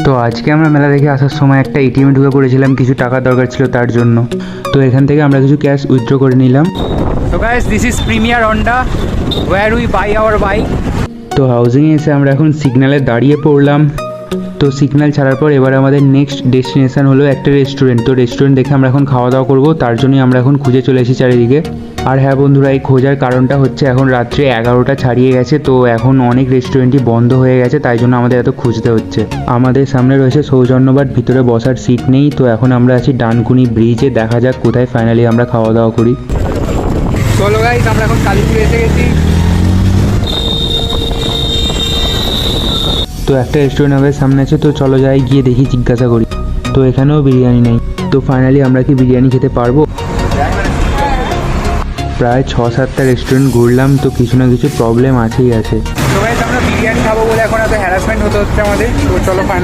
তো আজকে আমরা মেলা দেখে আসার সময় একটা এটিএমে ঢুকে পড়েছিলাম, কিছু টাকা দরকার ছিল তার জন্য। তো এখান থেকে আমরা কিছু ক্যাশ উইথড্র করে নিলাম। So guys, this is Premier Honda where we buy our bike. তো হাউজিংয়ে এসে আমরা এখন সিগন্যালে দাঁড়িয়ে পড়লাম। তো সিগন্যাল ছাড়ার পর এবার আমাদের নেক্সট ডেস্টিনেশন হলো একটা রেস্টুরেন্ট। তো রেস্টুরেন্ট দেখে আমরা এখন খাওয়া দাওয়া করবো, তার জন্যই আমরা এখন খুঁজে চলে এসেছি চারিদিকে। আর হ্যাঁ বন্ধুরা, এই খোঁজার কারণটা হচ্ছে এখন রাত্রে 11টা ছাড়িয়ে গেছে, তো এখন অনেক রেস্টুরেন্টই বন্ধ হয়ে গেছে, তাই জন্য আমাদের এত খুঁজতে হচ্ছে। আমাদের সামনে রয়েছে সৌজন্যবাট, ভিতরে বসার সিট নেই। তো এখন আমরা আছি ডানকুনি ব্রিজে, দেখা যাক কোথায় ফাইনালি আমরা খাওয়া দাওয়া করি। চলো গাইস, আমরা এখন কালীপুর এসে গেছি। তো একটা রেস্টুরেন্ট আমাদের সামনে আছে, তো চলো যাই গিয়ে দেখি, জিজ্ঞাসা করি। তো এখানেও বিরিয়ানি নেই। তো ফাইনালি আমরা কি বিরিয়ানি খেতে পারবো? প্রায় 6-7টা রেস্টুরেন্ট ঘুরলাম, তো কিছু না কিছু প্রবলেম আছেই আছে। তো গাইস, আমরা বিরিয়ানি খাবো বলে এখন এত হ্যারাসমেন্ট হতে হচ্ছে আমাদের। তো চলো ফাইনালি